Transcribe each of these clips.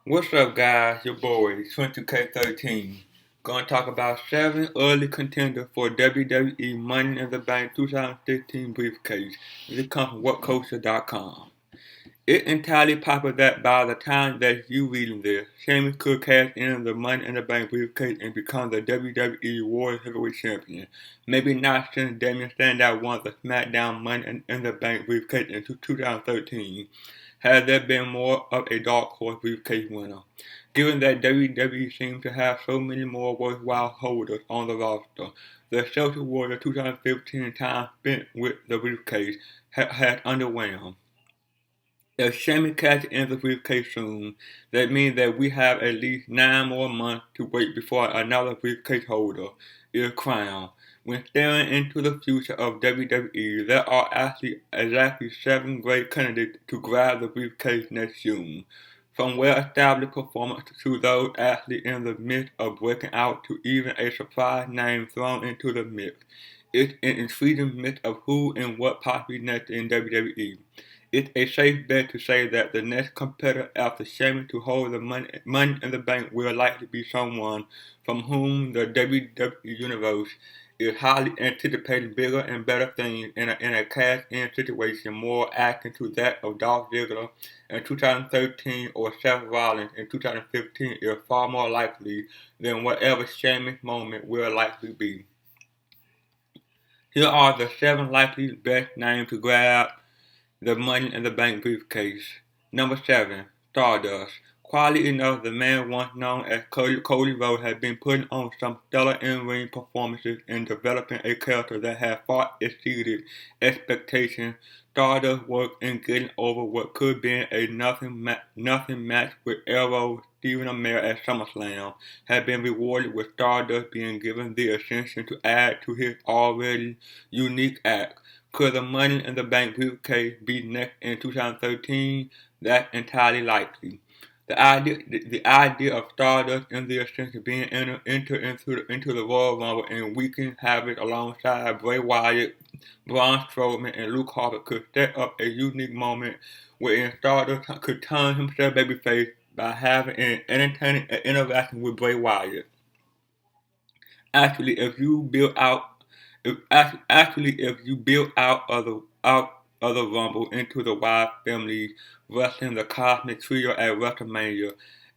What's up, guys? Your boy, 22K13. Gonna talk about 7 early contenders for WWE Money in the Bank 2015 briefcase. This comes from WhatCulture.com. It's entirely possible that by the time that you reading this, Sheamus could cash in the Money in the Bank briefcase and become the WWE World Heavyweight Champion. Maybe not since Damian Sandow won the SmackDown Money in the Bank briefcase in 2013. Has there been more of a dark horse briefcase winner? Given that WWE seems to have so many more worthwhile holders on the roster, the Celtic Warrior 2015 time spent with the briefcase has underwhelmed. If Shammy catches in the briefcase soon, that means that we have at least 9 more months to wait before another briefcase holder is crowned. When staring into the future of WWE, there are actually exactly 7 great candidates to grab the briefcase next June. From well-established performers to those actually in the midst of breaking out to even a surprise name thrown into the mix. It's an intriguing mix of who and what possibly next in WWE. It's a safe bet to say that the next competitor after Sheamus to hold the money in the Bank will likely be someone from whom the WWE Universe is highly anticipating bigger and better things in a cash-in situation more akin to that of Dolph Ziggler in 2013 or Seth Rollins in 2015 is far more likely than whatever Sheamus moment will likely be. Here are the 7 likely best names to grab the Money in the Bank briefcase. Number 7, Stardust. Quietly enough, the man once known as Cody Rhodes has been putting on some stellar in-ring performances and developing a character that has far exceeded expectations. Stardust worked in getting over what could be a nothing match with Arrow Stephen Amell at SummerSlam has been rewarded with Stardust being given the ascension to add to his already unique act. Could the Money in the Bank briefcase be next in 2013? That's entirely likely. The idea of Stardust in the Ascension being entered into the Royal Rumble and wreaking havoc alongside Bray Wyatt, Braun Strowman, and Luke Harper could set up a unique moment wherein Stardust could turn himself babyface by having an entertaining interaction with Bray Wyatt. Actually, if you build out if you build out of the Rumble into the Wyatt family wrestling the Cosmic Trio at WrestleMania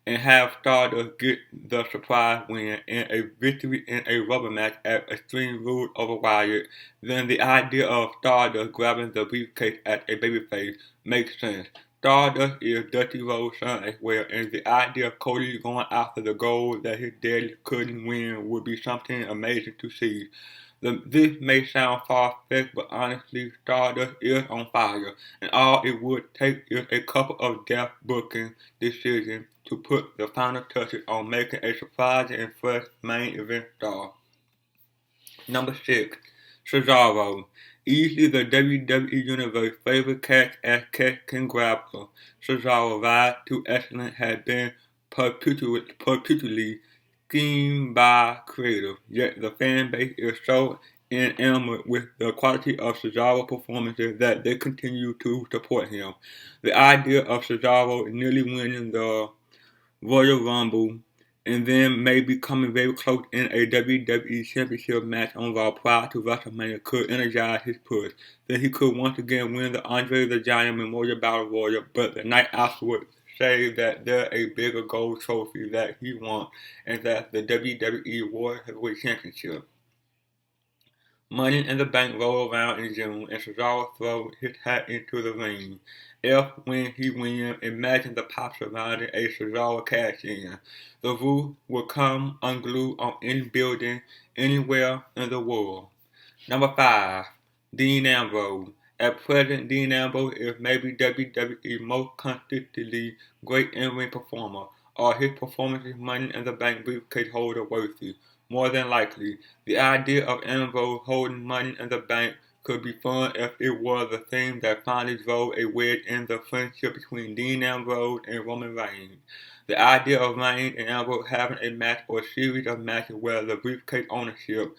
and have Stardust get the surprise win and a victory in a rubber match at Extreme Rules over Wyatt, then the idea of Stardust grabbing the briefcase as a babyface makes sense. Stardust is Dusty Rhodes' son as well, and the idea of Cody going after the gold that his daddy couldn't win would be something amazing to see. This may sound far-fetched, but honestly, Stardust is on fire, and all it would take is a couple of deft booking decisions to put the final touches on making a surprising and fresh main event star. Number 6, Cesaro. Easily the WWE Universe favorite catch can grappler. Cesaro's rise to excellence has been perpetually schemed by creators, yet the fan base is so enamored with the quality of Cesaro's performances that they continue to support him. The idea of Cesaro nearly winning the Royal Rumble and then maybe coming very close in a WWE Championship match on Raw prior to WrestleMania could energize his push. Then he could once again win the Andre the Giant Memorial Battle Royal, but the night afterwards say that there's a bigger gold trophy that he wants, and that's the WWE World Heavyweight Championship. Money in the Bank rolled around in June, and Cesaro threw his hat into the ring. If, when he wins, imagine the pop surrounding a Cesaro cash-in. The roof will come unglued on any building anywhere in the world. Number 5, Dean Ambrose. At present, Dean Ambrose is maybe WWE's most consistently great in-ring performer. Are his performances Money in the Bank briefcase holder worthy? More than likely. The idea of Ambrose holding Money in the Bank could be fun if it was the thing that finally drove a wedge in the friendship between Dean Ambrose and Roman Reigns. The idea of Reigns and Ambrose having a match or series of matches where the briefcase ownership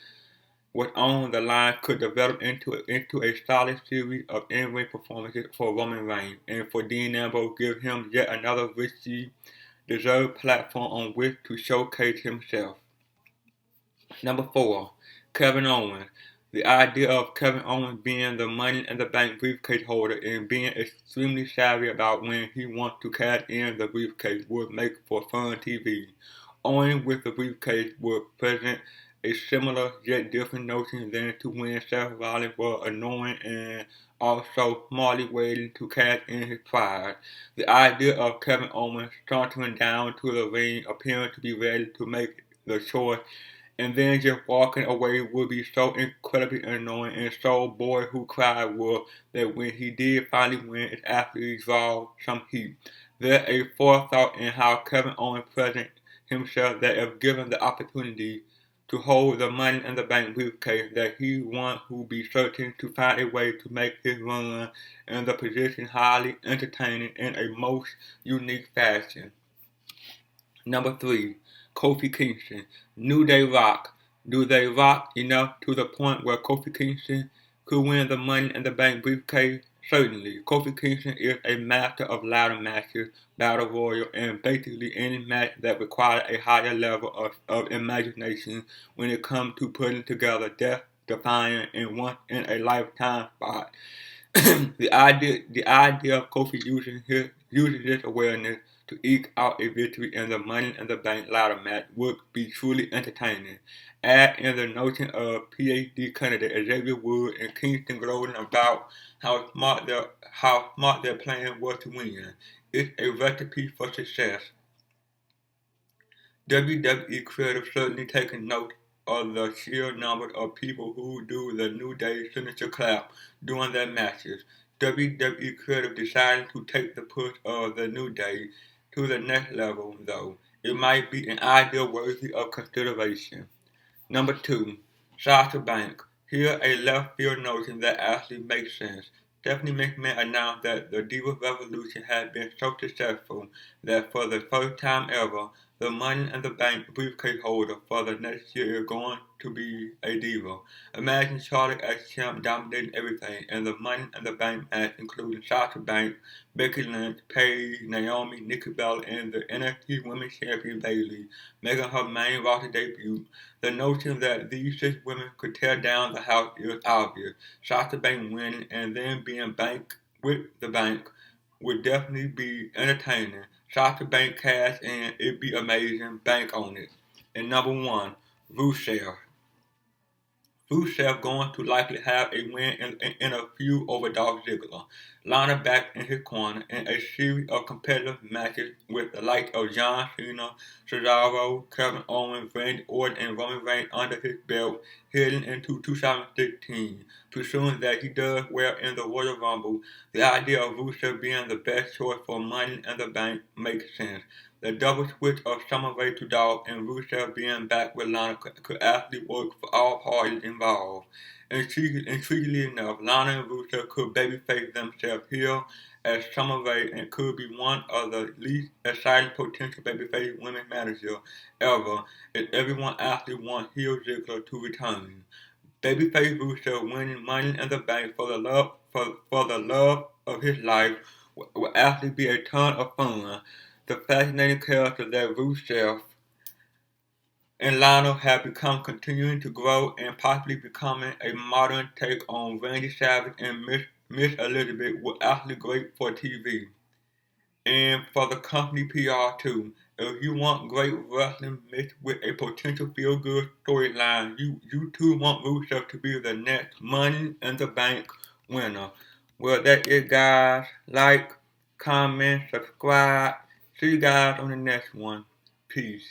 was on the line could develop into a solid series of in-ring performances for Roman Reigns, and for Dean Ambrose give him yet another victory deserved platform on which to showcase himself. Number 4, Kevin Owens. The idea of Kevin Owens being the Money in the Bank briefcase holder and being extremely savvy about when he wants to cash in the briefcase would make for fun TV. Owens with the briefcase would present a similar yet different notion than to when Seth Rollins was annoying and also smartly waiting to cash in his prize. The idea of Kevin Owens sauntering down to the ring, appearing to be ready to make the choice and then just walking away would be so incredibly annoying, and so boy who cried would that when he did finally win it actually draw some heat. There's a forethought in how Kevin Owens presents himself that if given the opportunity to hold the Money in the Bank briefcase, that he one who be certain to find a way to make his run in the position highly entertaining in a most unique fashion. Number 3, Kofi Kingston. New Day rock. Do they rock enough to the point where Kofi Kingston could win the Money in the Bank briefcase? Certainly. Kofi Kingston is a master of ladder matches, battle royal, and basically any match that requires a higher level of imagination when it comes to putting together death-defying and once-in-a-lifetime spot. the idea of Kofi using this awareness to eke out a victory in the Money in the Bank ladder match would be truly entertaining. Add in the notion of PhD candidate Xavier Woods and Kingston gloating about how smart their plan was to win. It's a recipe for success. WWE creative certainly taking note of the sheer number of people who do the New Day signature clap during their matches. WWE creative deciding to take the push of the New Day to the next level, though. It might be an idea worthy of consideration. Number 2, Sasha Banks. Here a left field notion that actually makes sense. Stephanie McMahon announced that the Diva Revolution had been so successful that for the first time ever, the Money in the Bank briefcase holder for the next year is going to be a diva. Imagine Charlotte as champ dominating everything, and the Money in the Bank match including Sasha Banks, Becky Lynch, Paige, Naomi, Nikki Bella, and the NXT Women's Champion Bayley, making her main roster debut. The notion that these 6 women could tear down the house is obvious. Sasha Banks winning and then being banked with the bank would definitely be entertaining. Sasha Banks cash and it'd be amazing. Bank on it. And number 1, Rusev. Rusev going to likely have a win in a feud over Dolph Ziggler. Lana back in his corner in a series of competitive matches with the likes of John Cena, Cesaro, Kevin Owens, Randy Orton, and Roman Reigns under his belt heading into 2016. Presuming that he does well in the Royal Rumble, the idea of Rusev being the best choice for Money in the Bank makes sense. The double switch of Summer Rae to Dolph and Rusev being back with Lana could actually work for all parties involved. Intriguingly enough, Lana and Rusev could babyface themselves here as Summer Rae and could be one of the least exciting potential babyface women managers ever if everyone actually wants heel Ziggler to return. Babyface Rusev winning Money in the Bank for the love of his life will actually be a ton of fun. The fascinating character that Rusev and Lionel have become continuing to grow and possibly becoming a modern take on Randy Savage and Miss Elizabeth was actually great for TV. And for the company PR too. If you want great wrestling mixed with a potential feel-good storyline, you too want Rusev to be the next Money in the Bank winner. Well, that is, guys. Like, comment, subscribe. See you guys on the next one. Peace.